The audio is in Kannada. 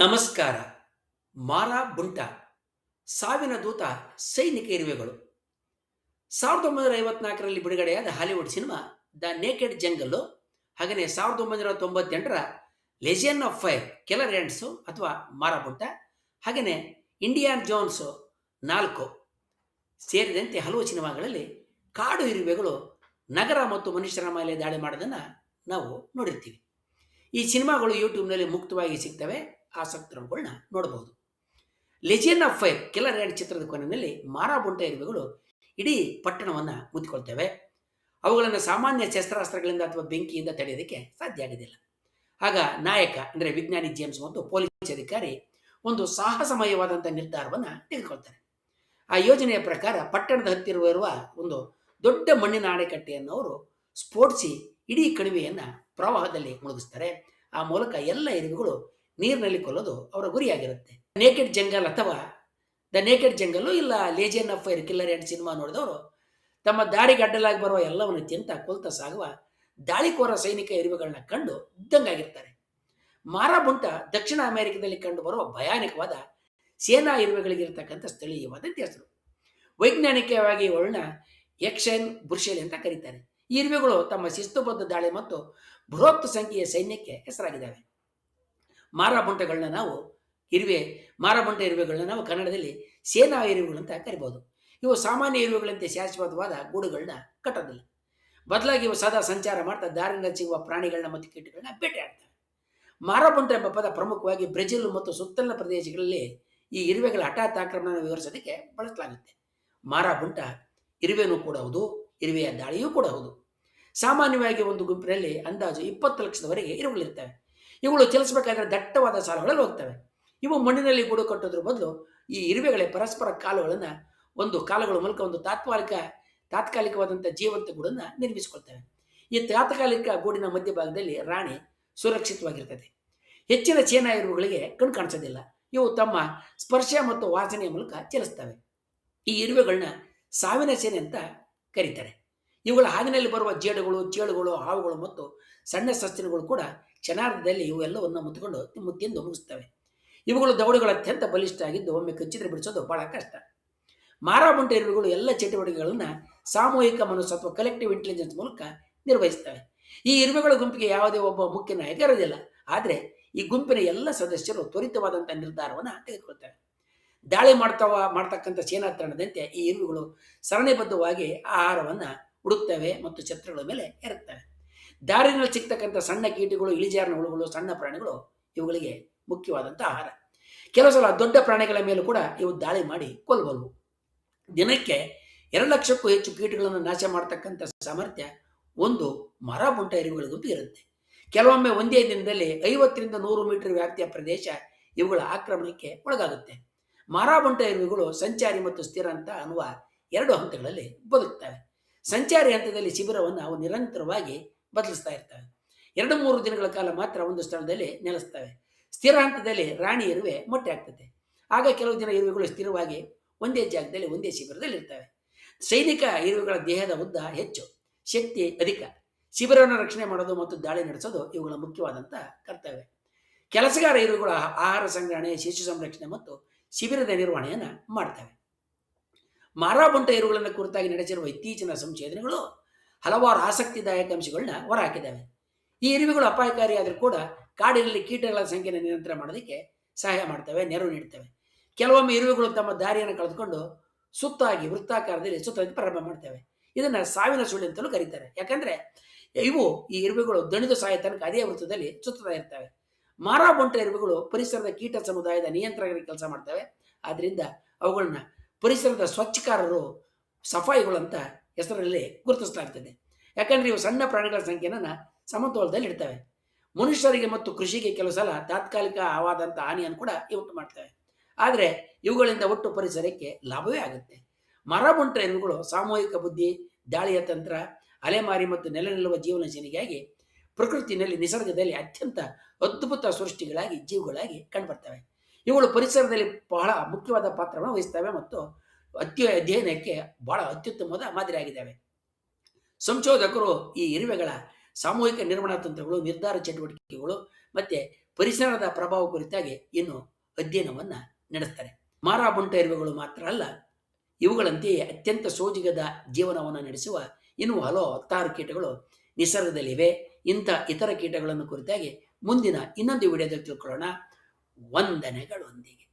ನಮಸ್ಕಾರ. ಮಾರಾ ಬುಂಟ ಸಾವಿನ ದೂತ ಸೈನಿಕ ಇರುವೆಗಳು 1954ರಲ್ಲಿ ಬಿಡುಗಡೆಯಾದ Hollywood cinema the naked jungle, ಹಾಗೆಯೇ 1998ರ ಲೆಜೆಂಡ್ ಆಫ್ ಫೈರ್ ಕಿಲ್ಲರ್ ಆ್ಯಂಟ್ಸು ಅಥವಾ ಮಾರಾಬುಂಟ, ಹಾಗೆಯೇ ಇಂಡಿಯಾನ್ ಜೋನ್ಸು 4 ಸೇರಿದಂತೆ ಹಲವು ಸಿನಿಮಾಗಳಲ್ಲಿ ಕಾಡು ಇರುವೆಗಳು ನಗರ ಮತ್ತು ಮನುಷ್ಯರ ಮೇಲೆ ದಾಳಿ ಮಾಡೋದನ್ನು ನಾವು ನೋಡಿರ್ತೀವಿ. ಈ ಸಿನಿಮಾಗಳು ಯೂಟ್ಯೂಬ್ನಲ್ಲಿ ಮುಕ್ತವಾಗಿ ಸಿಗ್ತವೆ, ಆಸಕ್ತರುಗಳನ್ನ ನೋಡಬಹುದು. Legend of fire killer and ಚಿತ್ರದ ಕೊನೆಯಲ್ಲಿ ಮಾರಾಬುಂಟ ಇರುವೆಗಳು ಇಡೀ ಪಟ್ಟಣವನ್ನು ಮುತ್ತಿಕೊಳ್ತವೆ. ಅವುಗಳನ್ನು ಸಾಮಾನ್ಯ ಶಸ್ತ್ರಾಸ್ತ್ರಗಳಿಂದ ಅಥವಾ ಬೆಂಕಿಯಿಂದ ತಡೆಯೋದಕ್ಕೆ ಸಾಧ್ಯ ಆಗೋದಿಲ್ಲ. ಆಗ ನಾಯಕ ಅಂದರೆ ವಿಜ್ಞಾನಿ ಜೇಮ್ಸ್ ಮತ್ತು ಪೊಲೀಸ್ ಅಧಿಕಾರಿ ಒಂದು ಸಾಹಸಮಯವಾದಂಥ ನಿರ್ಧಾರವನ್ನು ತೆಗೆದುಕೊಳ್ತಾರೆ. ಆ ಯೋಜನೆಯ ಪ್ರಕಾರ ಪಟ್ಟಣದ ಹತ್ತಿರವಿರುವ ಒಂದು ದೊಡ್ಡ ಮಣ್ಣಿನ ಅಣೆಕಟ್ಟೆಯನ್ನು ಅವರು ಸ್ಫೋಟಿಸಿ ಇಡೀ ಕಣಿವೆಯನ್ನು ಪ್ರವಾಹದಲ್ಲಿ ಮುಳುಗಿಸ್ತಾರೆ. ಆ ಮೂಲಕ ಎಲ್ಲ ಇರುವೆಗಳು ನೀರಿನಲ್ಲಿ ಕೊಲ್ಲೋದು ಅವರ ಗುರಿಯಾಗಿರುತ್ತೆ. ನೇಕೆಡ್ ಜಂಗಲ್ ಅಥವಾ ದ ನೇಕೆಡ್ ಜಂಗಲ್ಲು ಇಲ್ಲ legend of fire killer ants cinema ನೋಡಿದವರು ತಮ್ಮ ದಾರಿಗೆ ಅಡ್ಡಲಾಗಿ ಬರುವ ಎಲ್ಲವನ್ನು ತಿಂತ ಕೊಲ್ತಾ ಸಾಗುವ ದಾಳಿಕೋರ ಸೈನಿಕ ಇರುವೆಗಳನ್ನ ಕಂಡು ಇದ್ದಂಗಾಗಿರ್ತಾರೆ. ಮಾರಾಬುಂಟ ದಕ್ಷಿಣ ಅಮೆರಿಕದಲ್ಲಿ ಕಂಡು ಬರುವ ಭಯಾನಕವಾದ ಸೇನಾ ಇರುವೆಗಳಿಗಿರ್ತಕ್ಕಂಥ ಸ್ಥಳೀಯವಾದಂಥ ಹೆಸರು. ವೈಜ್ಞಾನಿಕವಾಗಿ ಅವಳನ್ನ ಎಕ್ಸೈನ್ ಬುರ್ಷೆಲ್ ಅಂತ ಕರೀತಾರೆ. ಈ ಇರುವೆಗಳು ತಮ್ಮ ಶಿಸ್ತುಬದ್ಧ ದಾಳಿ ಮತ್ತು ಬೃಹತ್ ಸಂಖ್ಯೆಯ ಸೈನ್ಯಕ್ಕೆ ಹೆಸರಾಗಿದ್ದಾವೆ. ಮಾರಾಬುಂಟಗಳನ್ನ ನಾವು ಮಾರಾಬುಂಟ ಇರುವೆಗಳನ್ನ ನಾವು ಕನ್ನಡದಲ್ಲಿ ಸೇನಾ ಇರುವೆಗಳು ಅಂತ ಕರಿಬಹುದು. ಇವು ಸಾಮಾನ್ಯ ಇರುವೆಗಳಂತೆ ಶಾಶ್ವತವಾದ ಗೂಡುಗಳನ್ನ ಕಟ್ಟೋದಿಲ್ಲ. ಬದಲಾಗಿ ಇವು ಸದಾ ಸಂಚಾರ ಮಾಡ್ತಾ ದಾರಿಯಿಂದ ಸಿಗುವ ಪ್ರಾಣಿಗಳನ್ನ ಮತ್ತು ಕೀಟಗಳನ್ನ ಬೇಟೆಯಾಡ್ತವೆ. ಮಾರಾಬುಂಟ ಎಂಬ ಪದ ಪ್ರಮುಖವಾಗಿ ಬ್ರೆಜಿಲ್ ಮತ್ತು ಸುತ್ತಲಿನ ಪ್ರದೇಶಗಳಲ್ಲಿ ಈ ಇರುವೆಗಳ ಹಠಾತ್ ಆಕ್ರಮಣ ವಿವರಿಸೋದಕ್ಕೆ ಬಳಸಲಾಗುತ್ತೆ. ಮಾರಾಬುಂಟ ಇರುವೆನೂ ಕೂಡ ಹೌದು, ಇರುವೆಯ ದಾಳಿಯೂ ಕೂಡ ಹೌದು. ಸಾಮಾನ್ಯವಾಗಿ ಒಂದು ಗುಂಪಿನಲ್ಲಿ ಅಂದಾಜು 20 ಲಕ್ಷದವರೆಗೆ ಇರುವೆಗಳಿರ್ತವೆ. ಇವುಗಳು ಚಲಿಸಬೇಕಾದ್ರೆ ದಟ್ಟವಾದ ಸಾಲುಗಳಲ್ಲಿ ಹೋಗ್ತವೆ. ಇವು ಮಣ್ಣಿನಲ್ಲಿ ಗೂಡು ಕಟ್ಟೋದ್ರ ಬದಲು ಈ ಇರುವೆಗಳೇ ಪರಸ್ಪರ ಕಾಲುಗಳ ಮೂಲಕ ಒಂದು ತಾತ್ಕಾಲಿಕವಾದಂಥ ಜೀವಂತ ಗೂಡನ್ನು ನಿರ್ಮಿಸಿಕೊಳ್ತವೆ. ಈ ತಾತ್ಕಾಲಿಕ ಗೂಡಿನ ಮಧ್ಯಭಾಗದಲ್ಲಿ ರಾಣಿ ಸುರಕ್ಷಿತವಾಗಿರ್ತದೆ. ಹೆಚ್ಚಿನ ಚೇನಾ ಇರುವೆಗಳಿಗೆ ಕಣ್ಣು ಕಾಣಿಸೋದಿಲ್ಲ. ಇವು ತಮ್ಮ ಸ್ಪರ್ಶ ಮತ್ತು ವಾಸನೆಯ ಮೂಲಕ ಚಲಿಸ್ತವೆ. ಈ ಇರುವೆಗಳನ್ನ ಸಾವಿನ ಸೇನೆ ಅಂತ ಕರೀತಾರೆ. ಇವುಗಳ ಹಾದಿನಲ್ಲಿ ಬರುವ ಜೇಡುಗಳು, ಚೇಳುಗಳು, ಹಾವುಗಳು ಮತ್ತು ಸಣ್ಣ ಸಸ್ತಿನಗಳು ಕೂಡ ಕ್ಷಣಾರ್ಧದಲ್ಲಿ ಇವೆಲ್ಲವನ್ನು ಮುತ್ತಿಂದು ಮುಗಿಸ್ತವೆ. ಇವುಗಳು ದವಡೆಗಳು ಅತ್ಯಂತ ಬಲಿಷ್ಠ ಆಗಿದ್ದು ಒಮ್ಮೆ ಕಚ್ಚಿದ್ರೆ ಬಿಡಿಸೋದು ಬಹಳ ಕಷ್ಟ. ಮಾರಾಬುಂಟ ಇರುವೆಗಳು ಎಲ್ಲ ಚಟುವಟಿಕೆಗಳನ್ನು ಸಾಮೂಹಿಕ ಮನಸ್ಸು ಅಥವಾ ಕಲೆಕ್ಟಿವ್ ಇಂಟೆಲಿಜೆನ್ಸ್ ಮೂಲಕ ನಿರ್ವಹಿಸ್ತವೆ. ಈ ಇರುವೆಗಳ ಗುಂಪಿಗೆ ಯಾವುದೇ ಒಬ್ಬ ಮುಖ್ಯ ನಾಯಕ ಇರೋದಿಲ್ಲ. ಆದರೆ ಈ ಗುಂಪಿನ ಎಲ್ಲ ಸದಸ್ಯರು ತ್ವರಿತವಾದಂಥ ನಿರ್ಧಾರವನ್ನು ತೆಗೆದುಕೊಳ್ತವೆ. ದಾಳಿ ಮಾಡ್ತಕ್ಕಂಥ ಸೇನಾ ತಂಡದಂತೆ ಈ ಇರುವೆಗಳು ಸರಣಿಬದ್ಧವಾಗಿ ಆಹಾರವನ್ನು ಹುಡುಕ್ತವೆ ಮತ್ತು ಶತ್ರುಗಳ ಮೇಲೆ ಎರಗ್ತವೆ. ದಾರಿನಲ್ಲಿ ಸಿಗ್ತಕ್ಕಂಥ ಸಣ್ಣ ಕೀಟಗಳು, ಇಳಿಜಾರಿನ ಹುಳುಗಳು, ಸಣ್ಣ ಪ್ರಾಣಿಗಳು ಇವುಗಳಿಗೆ ಮುಖ್ಯವಾದಂಥ ಆಹಾರ. ಕೆಲವು ಸಲ ದೊಡ್ಡ ಪ್ರಾಣಿಗಳ ಮೇಲೂ ಕೂಡ ಇವು ದಾಳಿ ಮಾಡಿ ಕೊಲ್ಲಬಲ್ಲವು. ದಿನಕ್ಕೆ 2 ಲಕ್ಷಕ್ಕೂ ಹೆಚ್ಚು ಕೀಟಗಳನ್ನು ನಾಶ ಮಾಡತಕ್ಕಂಥ ಸಾಮರ್ಥ್ಯ ಒಂದು ಮಾರಾಬುಂಟ ಇರುವೆಗಳ ಗುಂಪು ಇರುತ್ತೆ. ಕೆಲವೊಮ್ಮೆ ಒಂದೇ ದಿನದಲ್ಲಿ 50ರಿಂದ 100 ಮೀಟರ್ ವ್ಯಾಪ್ತಿಯ ಪ್ರದೇಶ ಇವುಗಳ ಆಕ್ರಮಣಕ್ಕೆ ಒಳಗಾಗುತ್ತೆ. ಮಾರಾಬುಂಟ ಇರುವೆಗಳು ಸಂಚಾರಿ ಮತ್ತು ಸ್ಥಿರ ಅಂತ ಅನ್ನುವ 2 ಹಂತಗಳಲ್ಲಿ ಬದುಕ್ತವೆ. ಸಂಚಾರಿ ಹಂತದಲ್ಲಿ ಶಿಬಿರವನ್ನು ಅವು ನಿರಂತರವಾಗಿ ಬದಲಿಸ್ತಾ ಇರ್ತವೆ. 2-3 ದಿನಗಳ ಕಾಲ ಮಾತ್ರ ಒಂದು ಸ್ಥಳದಲ್ಲಿ ನೆಲೆಸ್ತವೆ. ಸ್ಥಿರ ಹಂತದಲ್ಲಿ ರಾಣಿ ಇರುವೆ ಮೊಟ್ಟೆ ಆಗ್ತದೆ. ಆಗ ಕೆಲವು ದಿನ ಇರುವೆಗಳು ಸ್ಥಿರವಾಗಿ ಒಂದೇ ಜಾಗದಲ್ಲಿ ಒಂದೇ ಶಿಬಿರದಲ್ಲಿ ಇರ್ತವೆ. ಸೈನಿಕ ಇರುವೆಗಳ ದೇಹದ ಉದ್ದ ಹೆಚ್ಚು, ಶಕ್ತಿ ಅಧಿಕ. ಶಿಬಿರವನ್ನು ರಕ್ಷಣೆ ಮಾಡೋದು ಮತ್ತು ದಾಳಿ ನಡೆಸೋದು ಇವುಗಳ ಮುಖ್ಯವಾದಂಥ ಕರ್ತವ್ಯ. ಕೆಲಸಗಾರ ಇರುವೆಗಳು ಆಹಾರ ಸಂಗ್ರಹಣೆ, ಶಿಶು ಸಂರಕ್ಷಣೆ ಮತ್ತು ಶಿಬಿರದ ನಿರ್ವಹಣೆಯನ್ನು ಮಾಡ್ತವೆ. ಮಾರಾಬುಂಟ ಇರುವೆಗಳನ್ನು ಕುರಿತಾಗಿ ನಡೆಸಿರುವ ಇತ್ತೀಚಿನ ಸಂಶೋಧನೆಗಳು ಹಲವಾರು ಆಸಕ್ತಿದಾಯಕ ಅಂಶಗಳನ್ನ ಹೊರಹಾಕಿದ್ದಾವೆ. ಈ ಇರುವೆಗಳು ಅಪಾಯಕಾರಿಯಾದರೂ ಕೂಡ ಕಾಡಿನಲ್ಲಿ ಕೀಟಗಳ ಸಂಖ್ಯೆಯನ್ನು ನಿಯಂತ್ರಣ ಮಾಡೋದಕ್ಕೆ ಸಹಾಯ ಮಾಡ್ತವೆ, ನೆರವು ನೀಡ್ತವೆ. ಕೆಲವೊಮ್ಮೆ ಇರುವೆಗಳು ತಮ್ಮ ದಾರಿಯನ್ನು ಕಳೆದುಕೊಂಡು ವೃತ್ತಾಕಾರದಲ್ಲಿ ಸುತ್ತೋದಕ್ಕೆ ಪ್ರಾರಂಭ ಮಾಡ್ತವೆ. ಇದನ್ನು ಸಾವಿನ ಸುಳ್ಳು ಅಂತಲೂ ಕರೀತಾರೆ. ಯಾಕಂದರೆ ಈ ಇರುವೆಗಳು ದಣಿದು ಸಾಯೋ ತನಕ ಅದೇ ವೃತ್ತದಲ್ಲಿ ಸುತ್ತಾ ಇರ್ತವೆ. ಮಾರಾಬುಂಟ ಇರುವೆಗಳು ಪರಿಸರದ ಕೀಟ ಸಮುದಾಯದ ನಿಯಂತ್ರಕರ ಕೆಲಸ ಮಾಡ್ತವೆ. ಆದ್ದರಿಂದ ಅವುಗಳನ್ನ ಪರಿಸರದ ಸ್ವಚ್ಛಕಾರರು, ಸಫಾಯಿಗಳು ಅಂತ ಹೆಸರಲ್ಲಿ ಗುರುತಿಸಲಾಗ್ತದೆ. ಯಾಕಂದರೆ ಇವು ಸಣ್ಣ ಪ್ರಾಣಿಗಳ ಸಂಖ್ಯೆಯನ್ನು ಸಮತೋಲದಲ್ಲಿ ಇಡ್ತವೆ. ಮನುಷ್ಯರಿಗೆ ಮತ್ತು ಕೃಷಿಗೆ ಕೆಲವು ಸಲ ತಾತ್ಕಾಲಿಕವಾದಂಥ ಹಾನಿಯನ್ನು ಕೂಡ ಉಂಟು ಮಾಡ್ತವೆ. ಆದರೆ ಇವುಗಳಿಂದ ಒಟ್ಟು ಪರಿಸರಕ್ಕೆ ಲಾಭವೇ ಆಗುತ್ತೆ. ಮಾರಾಬುಂಟ ಇರುವೆಗಳು ಸಾಮೂಹಿಕ ಬುದ್ಧಿ, ದಾಳಿಯ ತಂತ್ರ, ಅಲೆಮಾರಿ ಮತ್ತು ನೆಲೆ ನಿಲ್ಲುವ ಜೀವನ ಶೈಲಿಗಾಗಿ ಪ್ರಕೃತಿಯಲ್ಲಿ, ನಿಸರ್ಗದಲ್ಲಿ ಅತ್ಯಂತ ಅದ್ಭುತ ಜೀವಿಗಳಾಗಿ ಕಂಡುಬರ್ತವೆ. ಇವುಗಳು ಪರಿಸರದಲ್ಲಿ ಬಹಳ ಮುಖ್ಯವಾದ ಪಾತ್ರವನ್ನು ವಹಿಸ್ತವೆ ಮತ್ತು ಅಧ್ಯಯನಕ್ಕೆ ಬಹಳ ಅತ್ಯುತ್ತಮವಾದ ಮಾದರಿಯಾಗಿದ್ದಾವೆ. ಸಂಶೋಧಕರು ಈ ಇರುವೆಗಳ ಸಾಮೂಹಿಕ ನಿರ್ವಹಣಾ ತಂತ್ರಗಳು, ನಿರ್ಧಾರ ಚಟುವಟಿಕೆಗಳು ಮತ್ತು ಪರಿಸರದ ಪ್ರಭಾವ ಕುರಿತಾಗಿ ಇನ್ನು ಅಧ್ಯಯನವನ್ನು ನಡೆಸ್ತಾರೆ. ಮಾರಾಬುಂಟ ಇರುವೆಗಳು ಮಾತ್ರ ಅಲ್ಲ, ಇವುಗಳಂತೆಯೇ ಅತ್ಯಂತ ಸೋಜಿಗದ ಜೀವನವನ್ನು ನಡೆಸುವ ಇನ್ನೂ ಹತ್ತಾರು ಕೀಟಗಳು ನಿಸರ್ಗದಲ್ಲಿವೆ. ಇಂಥ ಇತರ ಕೀಟಗಳನ್ನು ಕುರಿತಾಗಿ ಮುಂದಿನ ಇನ್ನೊಂದು ವಿಡಿಯೋದಲ್ಲಿ ತಿಳ್ಕೊಳ್ಳೋಣ. ವಂದನೆಗಳೊಂದಿಗೆ.